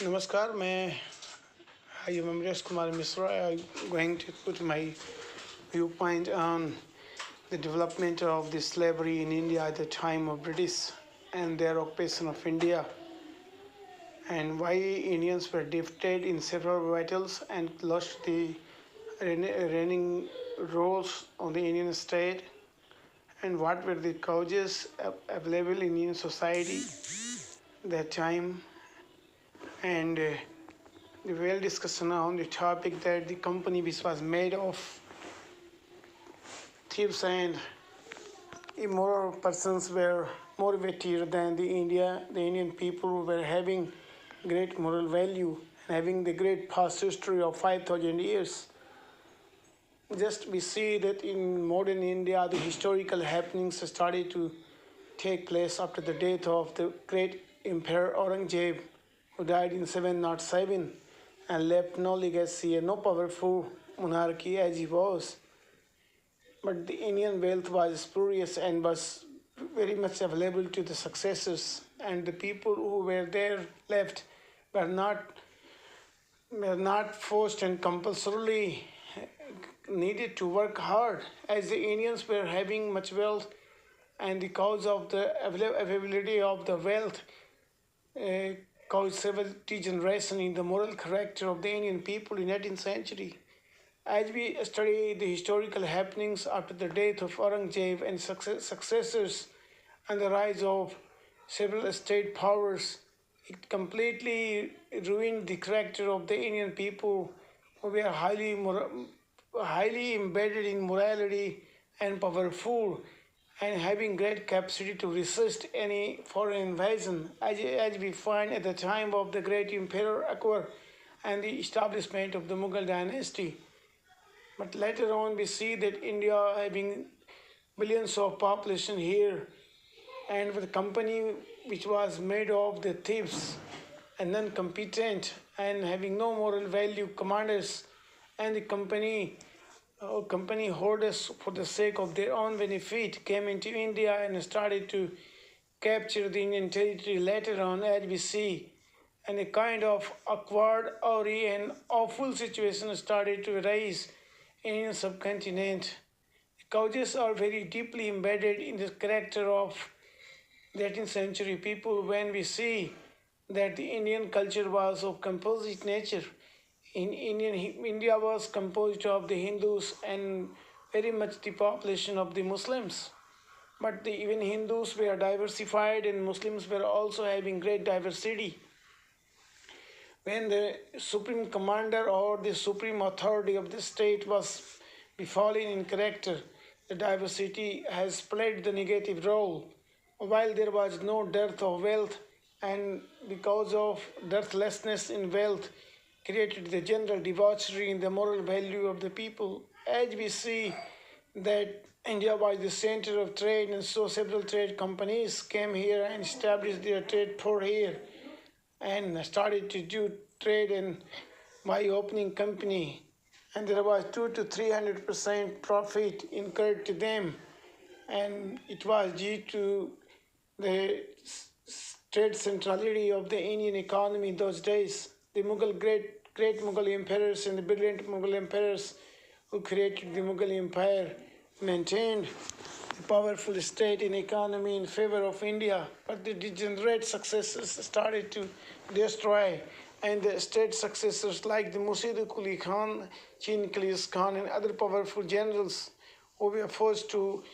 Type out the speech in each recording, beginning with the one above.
नमस्कार I am Amresh Kumar Misra. I'm going to put my viewpoint on the development of the slavery in India at the time of British and their occupation of India, and why Indians were defeated in several battles and lost the reigning roles of the Indian state, and what were the causes available in Indian society that time, and the well discussion on the topic that the company which was made of thieves and immoral persons were more weightier than the Indian people who were having great moral value and having the great past history of 5,000 years. Just we see that in modern India, the historical happenings started to take place after the death of the great Emperor Aurangzeb, who died in 707 and left no legacy and no powerful monarchy as he was. But the Indian wealth was spurious and was very much available to the successors, and the people who were there left were not forced and compulsorily needed to work hard, as the Indians were having much wealth, and the cause of the availability of the wealth caused several degeneration in the moral character of the Indian people in 18th century. As we study the historical happenings after the death of Aurangzeb and successors and the rise of several state powers, it completely ruined the character of the Indian people, who were highly embedded in morality and powerful and having great capacity to resist any foreign invasion, as we find at the time of the great Emperor Akbar and the establishment of the Mughal dynasty. But later on, we see that India having billions of population here, and with a company which was made of the thieves and non-competent and having no moral value commanders, and the company holders, for the sake of their own benefit, came into India and started to capture the Indian territory later on, as we see, and a kind of awkward, awry, and awful situation started to arise in the subcontinent. The causes are very deeply embedded in the character of the 18th century people, when we see that the Indian culture was of composite nature. India was composed of the Hindus and very much the population of the Muslims. But even Hindus were diversified and Muslims were also having great diversity. When the supreme commander or the supreme authority of the state was befallen in character, the diversity has played the negative role. While there was no dearth of wealth, and because of dearthlessness in wealth, created the general debauchery in the moral value of the people. As we see that India was the center of trade, and so several trade companies came here and established their trade port here and started to do trade and by opening company, and there was 200 to 300% profit incurred to them, and it was due to the trade centrality of the Indian economy in those days. The great Mughal emperors and the brilliant Mughal emperors who created the Mughal Empire maintained the powerful state and economy in favor of India, but the degenerate successors started to destroy, and the state successors like the Murshid Quli Khan, Chin Qiliz Khan, and other powerful generals who were forced to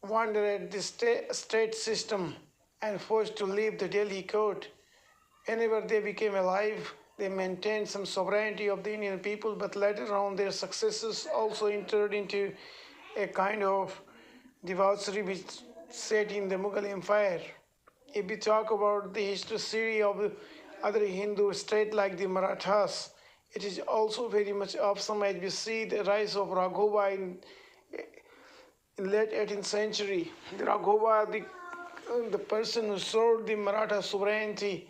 wander at the state system and forced to leave the Delhi court. Whenever they became alive, they maintained some sovereignty of the Indian people, but later on their successors also entered into a kind of debauchery which set in the Mughal Empire. If we talk about the history of other Hindu states like the Marathas, it is also very much awesome, as we see the rise of Raghova in late 18th century. The Raghova, the person who sold the Maratha sovereignty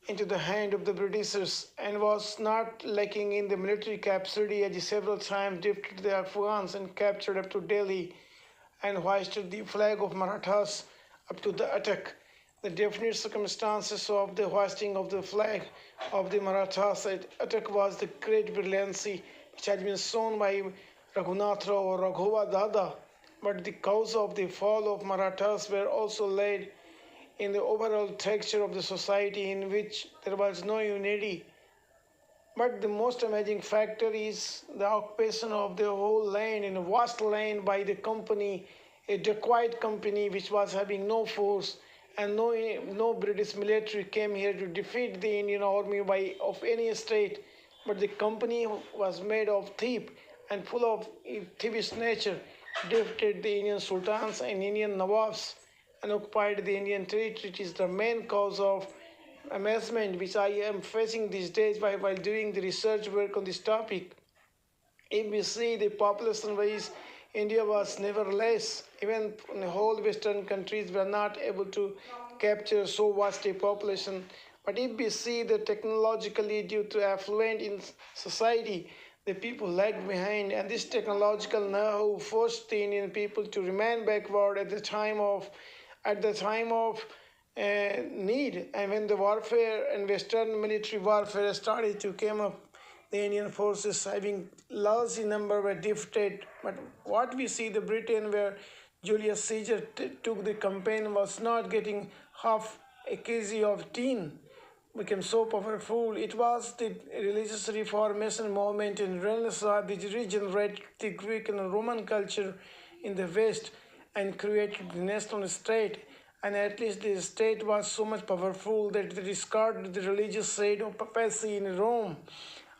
into the hand of the Britishers and was not lacking in the military capacity, as he several times defeated the Afghans and captured up to Delhi and hoisted the flag of Marathas up to the Attock. The definite circumstances of the hoisting of the flag of the Marathas attack was the great brilliancy which had been shown by Raghunath Rao or Raghova Dada, but the cause of the fall of Marathas were also laid in the overall texture of the society in which there was no unity. But the most amazing factor is the occupation of the whole land in a vast land by the company, a dacoit company which was having no force, and no British military came here to defeat the Indian army by of any state. But the company was made of thief and full of thievish nature, defeated the Indian sultans and Indian nawabs and occupied the Indian territory. It is the main cause of amazement which I am facing these days while doing the research work on this topic. If we see the population wise, India was never less. Even in the whole Western countries were not able to capture so vast a population. But if we see the technologically due to affluent in society, the people lagged behind, and this technological know-how forced the Indian people to remain backward at the time of need. And when the warfare and Western military warfare started to come up, the Indian forces having large in number were defeated. But what we see the Britain where Julius Caesar took the campaign was not getting half a kg of tin became so powerful. It was the religious reformation movement in Renaissance which regenerated the Greek and Roman culture in the West and created the national state. And at least the state was so much powerful that they discarded the religious side of papacy in Rome,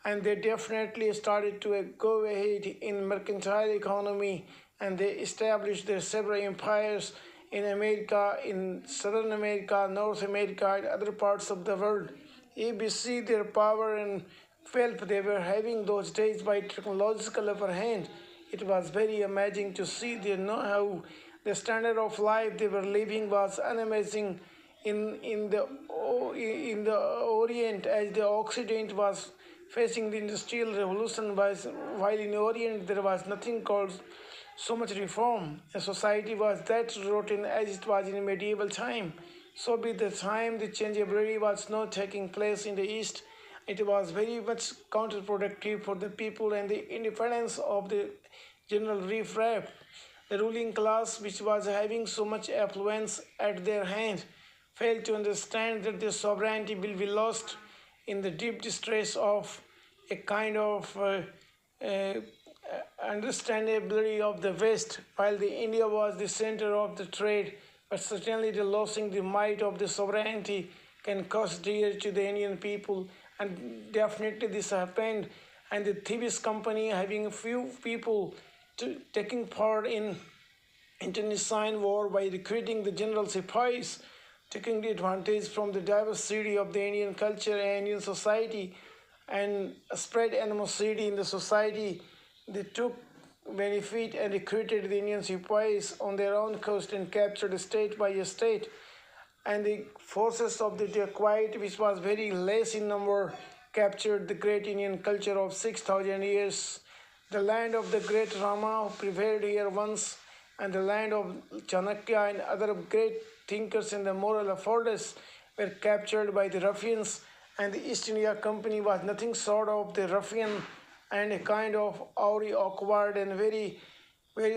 and they definitely started to go ahead in mercantile economy, and they established their several empires in America, in Southern America, North America, and other parts of the world. If we see their power and wealth they were having those days by technological upper hand, it was very amazing to see their know-how. The standard of life they were living was unamazing in the Orient, as the Occident was facing the Industrial Revolution, while in Orient there was nothing called so much reform. The society was that rotten as it was in medieval time. So by the time the changeability was not taking place in the East, it was very much counterproductive for the people and the independence of the general riffraff. The ruling class, which was having so much affluence at their hand, failed to understand that their sovereignty will be lost in the deep distress of a kind of understandability of the West, while the India was the center of the trade, but certainly the losing the might of the sovereignty can cost dear to the Indian people, and definitely this happened. And the thieves company having a few people taking part in internecine war by recruiting the general Sipais, taking the advantage from the diversity of the Indian culture and Indian society and spread animosity in the society. They took benefit and recruited the Indian Sipais on their own coast and captured state by state. And the forces of the dacoit, which was very less in number, captured the great Indian culture of 6,000 years. The land of the great Rama who prevailed here once, and the land of Chanakya and other great thinkers in the moral affords were captured by the ruffians, and the East India Company was nothing short of the ruffian and a kind of awry, awkward and very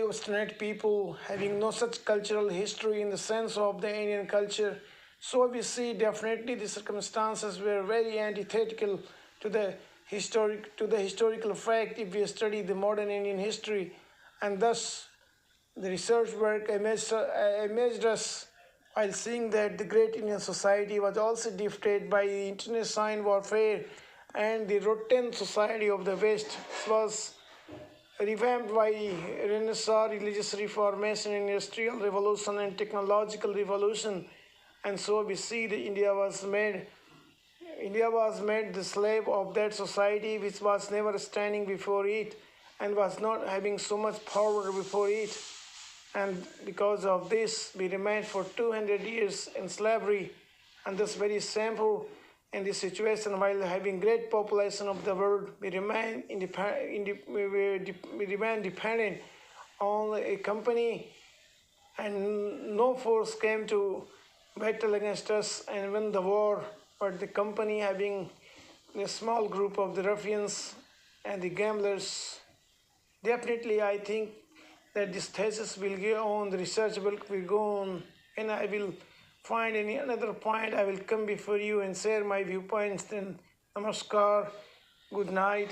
obstinate people having no such cultural history in the sense of the Indian culture. So we see definitely the circumstances were very antithetical to the historical fact if we study the modern Indian history, and thus the research work amazed us while seeing that the great Indian society was also defeated by the internecine warfare, and the rotten society of the West was revamped by Renaissance, religious reformation, industrial revolution, and technological revolution. And so we see that India was made the slave of that society which was never standing before it and was not having so much power before it. And because of this, we remained for 200 years in slavery, and thus very shameful in this situation. While having great population of the world, we remain dependent on a company, and no force came to battle against us and win the war, but the company having a small group of the ruffians and the gamblers. Definitely, I think that this thesis will go on, the research will go on, and I will find any another point. I will come before you and share my viewpoints. Then, namaskar, good night.